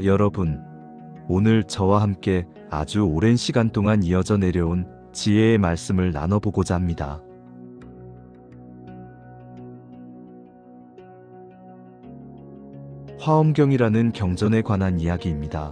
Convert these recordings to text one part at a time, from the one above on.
여러분, 오늘 저와 함께 아주 오랜 시간 동안 이어져 내려온 지혜의 말씀을 나눠보고자 합니다. 화엄경이라는 경전에 관한 이야기입니다.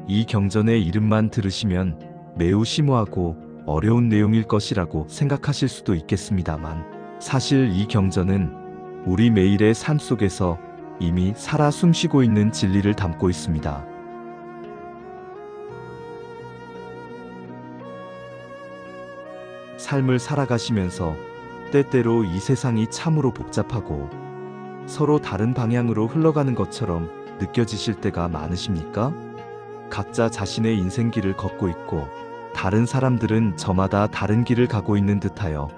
이 경전의 이름만 들으시면 매우 심오하고 어려운 내용일 것이라고 생각하실 수도 있겠습니다만, 사실 이 경전은 우리 매일의 삶 속에서 이미 살아 숨쉬고 있는 진리를 담고 있습니다. 삶을 살아가시면서 때때로 이 세상이 참으로 복잡하고 서로 다른 방향으로 흘러가는 것처럼 느껴지실 때가 많으십니까? 각자 자신의 인생길을 걷고 있고 다른 사람들은 저마다 다른 길을 가고 있는 듯하여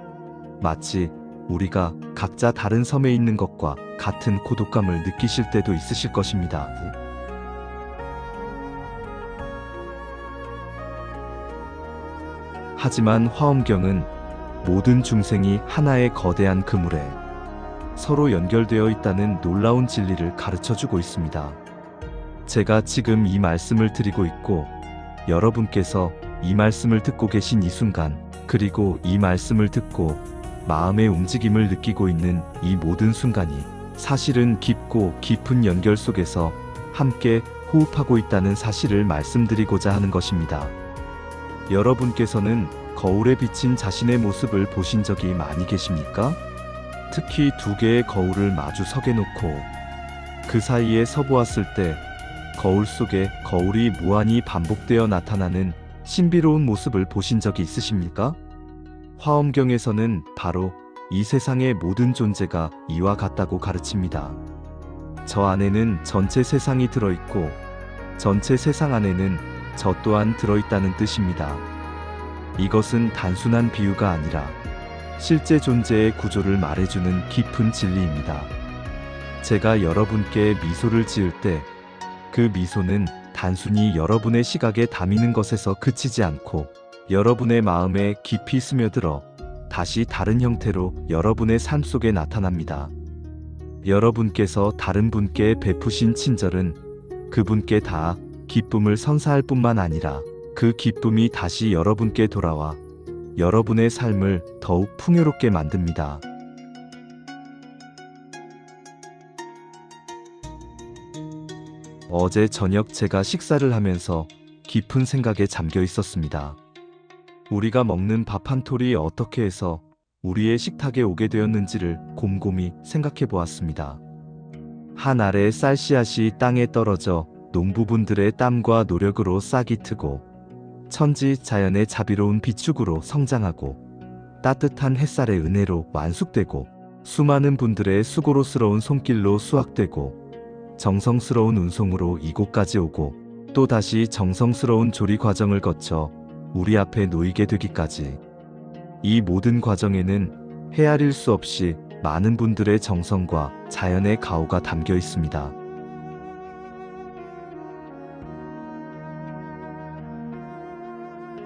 마치 우리가 각자 다른 섬에 있는 것과 같은 고독감을 느끼실 때도 있으실 것입니다. 하지만 화엄경은 모든 중생이 하나의 거대한 그물에 서로 연결되어 있다는 놀라운 진리를 가르쳐주고 있습니다. 제가 지금 이 말씀을 드리고 있고 여러분께서 이 말씀을 듣고 계신 이 순간, 그리고 이 말씀을 듣고 마음의 움직임을 느끼고 있는 이 모든 순간이 사실은 깊고 깊은 연결 속에서 함께 호흡하고 있다는 사실을 말씀드리고자 하는 것입니다. 여러분께서는 거울에 비친 자신의 모습을 보신 적이 많이 계십니까? 특히 두 개의 거울을 마주 서게 놓고 그 사이에 서보았을 때 거울 속에 거울이 무한히 반복되어 나타나는 신비로운 모습을 보신 적이 있으십니까? 화엄경에서는 바로 이 세상의 모든 존재가 이와 같다고 가르칩니다. 저 안에는 전체 세상이 들어있고 전체 세상 안에는 저 또한 들어있다는 뜻입니다. 이것은 단순한 비유가 아니라 실제 존재의 구조를 말해주는 깊은 진리입니다. 제가 여러분께 미소를 지을 때 그 미소는 단순히 여러분의 시각에 담이는 것에서 그치지 않고 여러분의 마음에 깊이 스며들어 다시 다른 형태로 여러분의 삶 속에 나타납니다. 여러분께서 다른 분께 베푸신 친절은 그분께 다 기쁨을 선사할 뿐만 아니라 그 기쁨이 다시 여러분께 돌아와 여러분의 삶을 더욱 풍요롭게 만듭니다. 어제 저녁 제가 식사를 하면서 깊은 생각에 잠겨 있었습니다. 우리가 먹는 밥 한 톨이 어떻게 해서 우리의 식탁에 오게 되었는지를 곰곰이 생각해 보았습니다. 한 알의 쌀씨앗이 땅에 떨어져 농부분들의 땀과 노력으로 싹이 트고 천지 자연의 자비로운 비축으로 성장하고 따뜻한 햇살의 은혜로 완숙되고 수많은 분들의 수고로스러운 손길로 수확되고 정성스러운 운송으로 이곳까지 오고 또 다시 정성스러운 조리 과정을 거쳐 우리 앞에 놓이게 되기까지, 이 모든 과정에는 헤아릴 수 없이 많은 분들의 정성과 자연의 가호가 담겨 있습니다.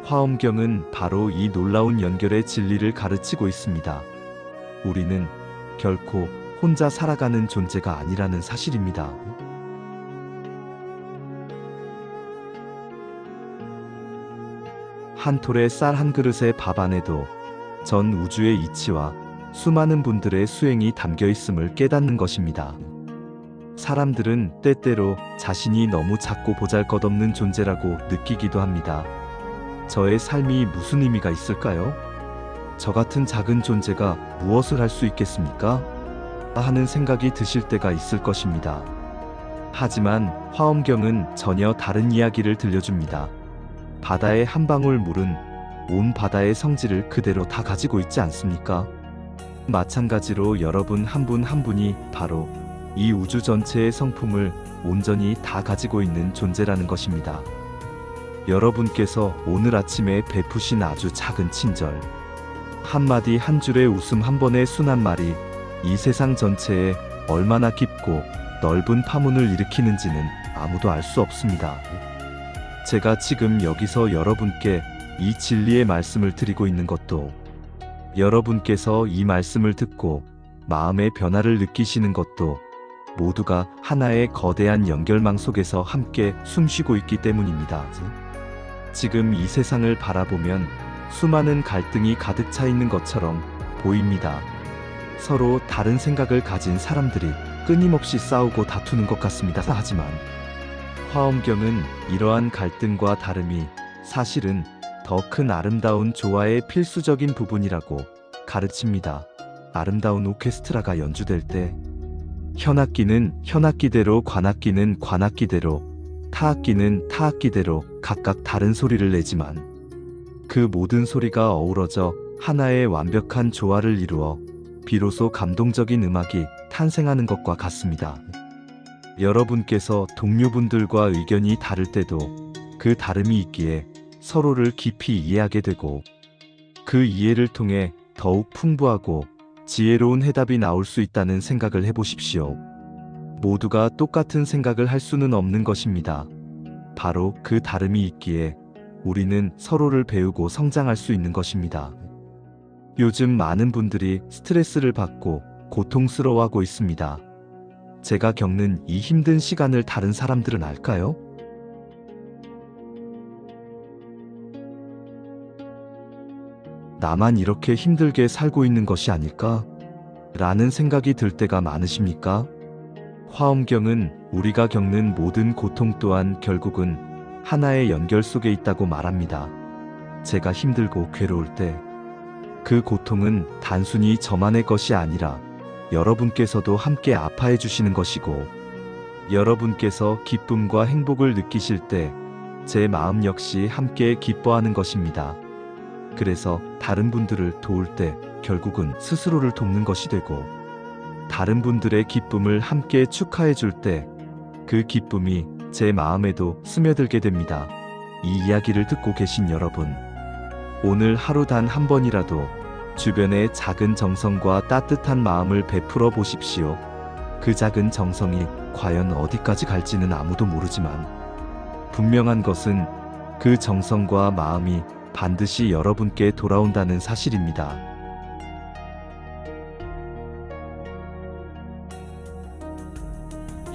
화엄경은 바로 이 놀라운 연결의 진리를 가르치고 있습니다. 우리는 결코 혼자 살아가는 존재가 아니라는 사실입니다. 한 톨의 쌀 한 그릇의 밥 안에도 전 우주의 이치와 수많은 분들의 수행이 담겨 있음을 깨닫는 것입니다. 사람들은 때때로 자신이 너무 작고 보잘것없는 존재라고 느끼기도 합니다. 저의 삶이 무슨 의미가 있을까요? 저 같은 작은 존재가 무엇을 할 수 있겠습니까? 하는 생각이 드실 때가 있을 것입니다. 하지만 화엄경은 전혀 다른 이야기를 들려줍니다. 바다의 한 방울 물은 온 바다의 성질을 그대로 다 가지고 있지 않습니까? 마찬가지로 여러분 한 분 한 분이 바로 이 우주 전체의 성품을 온전히 다 가지고 있는 존재라는 것입니다. 여러분께서 오늘 아침에 베푸신 아주 작은 친절, 한마디 한 줄의 웃음 한 번의 순 한 말이 이 세상 전체에 얼마나 깊고 넓은 파문을 일으키는지는 아무도 알 수 없습니다. 제가 지금 여기서 여러분께 이 진리의 말씀을 드리고 있는 것도 여러분께서 이 말씀을 듣고 마음의 변화를 느끼시는 것도 모두가 하나의 거대한 연결망 속에서 함께 숨쉬고 있기 때문입니다. 지금 이 세상을 바라보면 수많은 갈등이 가득 차 있는 것처럼 보입니다. 서로 다른 생각을 가진 사람들이 끊임없이 싸우고 다투는 것 같습니다. 하지만 화엄경은 이러한 갈등과 다름이 사실은 더 큰 아름다운 조화의 필수적인 부분이라고 가르칩니다. 아름다운 오케스트라가 연주될 때 현악기는 현악기대로, 관악기는 관악기대로, 타악기는 타악기대로 각각 다른 소리를 내지만 그 모든 소리가 어우러져 하나의 완벽한 조화를 이루어 비로소 감동적인 음악이 탄생하는 것과 같습니다. 여러분께서 동료분들과 의견이 다를 때도 그 다름이 있기에 서로를 깊이 이해하게 되고 그 이해를 통해 더욱 풍부하고 지혜로운 해답이 나올 수 있다는 생각을 해보십시오. 모두가 똑같은 생각을 할 수는 없는 것입니다. 바로 그 다름이 있기에 우리는 서로를 배우고 성장할 수 있는 것입니다. 요즘 많은 분들이 스트레스를 받고 고통스러워하고 있습니다. 제가 겪는 이 힘든 시간을 다른 사람들은 알까요? 나만 이렇게 힘들게 살고 있는 것이 아닐까? 라는 생각이 들 때가 많으십니까? 화엄경은 우리가 겪는 모든 고통 또한 결국은 하나의 연결 속에 있다고 말합니다. 제가 힘들고 괴로울 때 그 고통은 단순히 저만의 것이 아니라 여러분께서도 함께 아파해 주시는 것이고, 여러분께서 기쁨과 행복을 느끼실 때 제 마음 역시 함께 기뻐하는 것입니다. 그래서 다른 분들을 도울 때 결국은 스스로를 돕는 것이 되고, 다른 분들의 기쁨을 함께 축하해 줄 때 그 기쁨이 제 마음에도 스며들게 됩니다. 이 이야기를 듣고 계신 여러분, 오늘 하루 단 한 번이라도 주변에 작은 정성과 따뜻한 마음을 베풀어 보십시오. 그 작은 정성이 과연 어디까지 갈지는 아무도 모르지만 분명한 것은 그 정성과 마음이 반드시 여러분께 돌아온다는 사실입니다.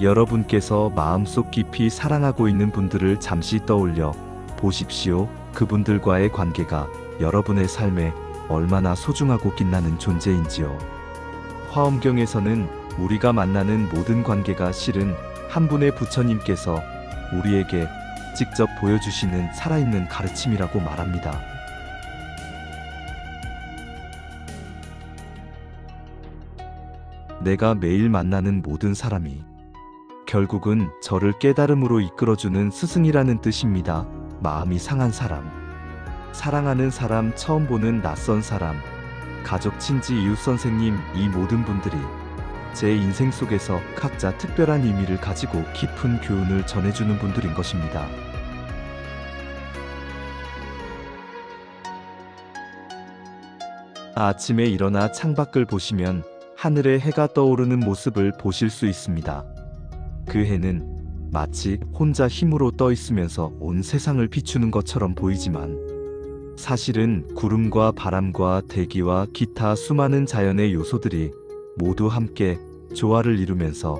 여러분께서 마음속 깊이 사랑하고 있는 분들을 잠시 떠올려 보십시오. 그분들과의 관계가 여러분의 삶에 얼마나 소중하고 빛나는 존재인지요. 화엄경에서는 우리가 만나는 모든 관계가 실은 한 분의 부처님께서 우리에게 직접 보여주시는 살아있는 가르침이라고 말합니다. 내가 매일 만나는 모든 사람이 결국은 저를 깨달음으로 이끌어주는 스승이라는 뜻입니다. 마음이 상한 사람, 사랑하는 사람, 처음 보는 낯선 사람, 가족, 친지, 이웃, 선생님, 이 모든 분들이 제 인생 속에서 각자 특별한 의미를 가지고 깊은 교훈을 전해주는 분들인 것입니다. 아침에 일어나 창밖을 보시면 하늘에 해가 떠오르는 모습을 보실 수 있습니다. 그 해는 마치 혼자 힘으로 떠 있으면서 온 세상을 비추는 것처럼 보이지만 사실은 구름과 바람과 대기와 기타 수많은 자연의 요소들이 모두 함께 조화를 이루면서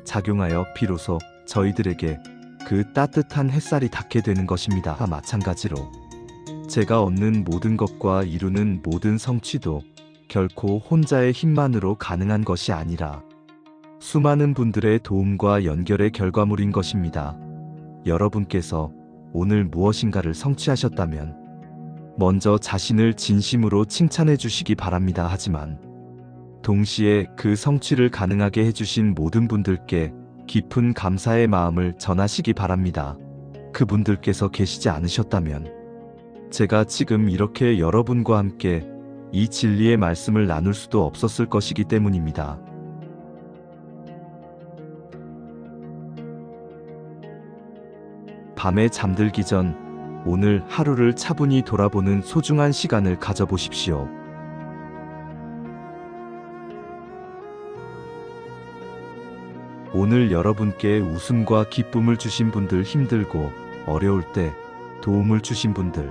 작용하여 비로소 저희들에게 그 따뜻한 햇살이 닿게 되는 것입니다. 마찬가지로 제가 얻는 모든 것과 이루는 모든 성취도 결코 혼자의 힘만으로 가능한 것이 아니라 수많은 분들의 도움과 연결의 결과물인 것입니다. 여러분께서 오늘 무엇인가를 성취하셨다면 먼저 자신을 진심으로 칭찬해 주시기 바랍니다. 하지만 동시에 그 성취를 가능하게 해주신 모든 분들께 깊은 감사의 마음을 전하시기 바랍니다. 그분들께서 계시지 않으셨다면 제가 지금 이렇게 여러분과 함께 이 진리의 말씀을 나눌 수도 없었을 것이기 때문입니다. 밤에 잠들기 전 오늘 하루를 차분히 돌아보는 소중한 시간을 가져보십시오. 오늘 여러분께 웃음과 기쁨을 주신 분들, 힘들고 어려울 때 도움을 주신 분들,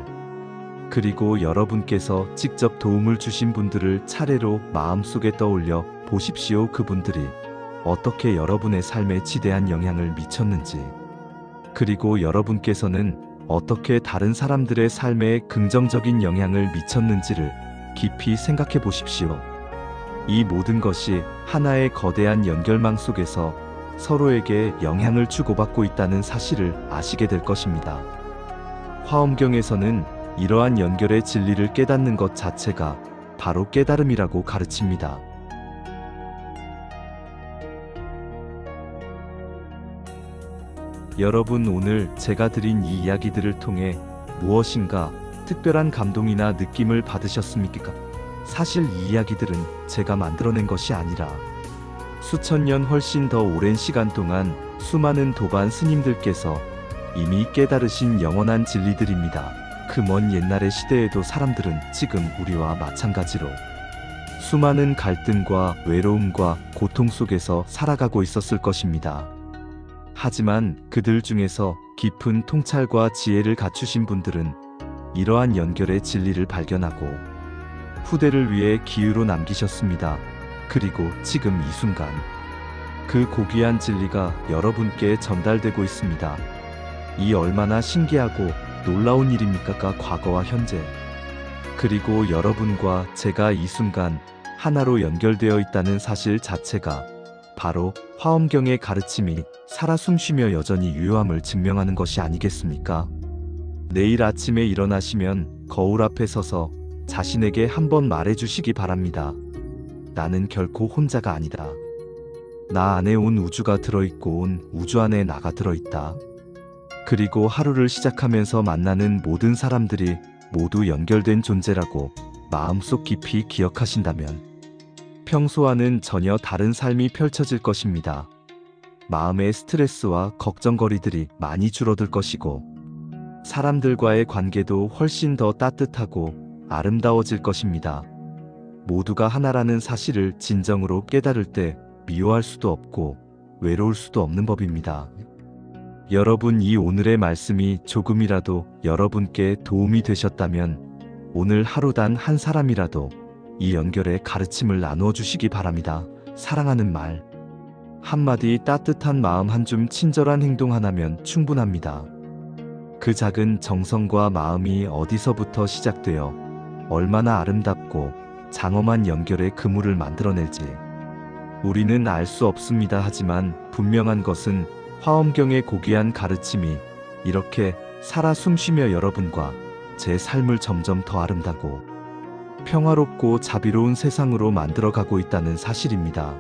그리고 여러분께서 직접 도움을 주신 분들을 차례로 마음속에 떠올려 보십시오. 그분들이 어떻게 여러분의 삶에 지대한 영향을 미쳤는지, 그리고 여러분께서는 어떻게 다른 사람들의 삶에 긍정적인 영향을 미쳤는지를 깊이 생각해 보십시오. 이 모든 것이 하나의 거대한 연결망 속에서 서로에게 영향을 주고받고 있다는 사실을 아시게 될 것입니다. 화엄경에서는 이러한 연결의 진리를 깨닫는 것 자체가 바로 깨달음이라고 가르칩니다. 여러분, 오늘 제가 드린 이 이야기들을 통해 무엇인가 특별한 감동이나 느낌을 받으셨습니까? 사실 이 이야기들은 제가 만들어낸 것이 아니라 수천 년 훨씬 더 오랜 시간 동안 수많은 도반 스님들께서 이미 깨달으신 영원한 진리들입니다. 그 먼 옛날의 시대에도 사람들은 지금 우리와 마찬가지로 수많은 갈등과 외로움과 고통 속에서 살아가고 있었을 것입니다. 하지만 그들 중에서 깊은 통찰과 지혜를 갖추신 분들은 이러한 연결의 진리를 발견하고 후대를 위해 기유로 남기셨습니다. 그리고 지금 이 순간 그 고귀한 진리가 여러분께 전달되고 있습니다. 이 얼마나 신기하고 놀라운 일입니까? 과거와 현재, 그리고 여러분과 제가 이 순간 하나로 연결되어 있다는 사실 자체가 바로 화엄경의 가르침이 살아 숨쉬며 여전히 유효함을 증명하는 것이 아니겠습니까? 내일 아침에 일어나시면 거울 앞에 서서 자신에게 한번 말해주시기 바랍니다. 나는 결코 혼자가 아니다. 나 안에 온 우주가 들어있고 온 우주 안에 나가 들어있다. 그리고 하루를 시작하면서 만나는 모든 사람들이 모두 연결된 존재라고 마음속 깊이 기억하신다면 평소와는 전혀 다른 삶이 펼쳐질 것입니다. 마음의 스트레스와 걱정거리들이 많이 줄어들 것이고 사람들과의 관계도 훨씬 더 따뜻하고 아름다워질 것입니다. 모두가 하나라는 사실을 진정으로 깨달을 때 미워할 수도 없고 외로울 수도 없는 법입니다. 여러분, 이 오늘의 말씀이 조금이라도 여러분께 도움이 되셨다면 오늘 하루 단 한 사람이라도 이 연결의 가르침을 나누어 주시기 바랍니다. 사랑하는 말 한마디, 따뜻한 마음 한 줌, 친절한 행동 하나면 충분합니다. 그 작은 정성과 마음이 어디서부터 시작되어 얼마나 아름답고 장엄한 연결의 그물을 만들어낼지 우리는 알 수 없습니다. 하지만 분명한 것은 화엄경의 고귀한 가르침이 이렇게 살아 숨쉬며 여러분과 제 삶을 점점 더 아름다고 평화롭고 자비로운 세상으로 만들어가고 있다는 사실입니다.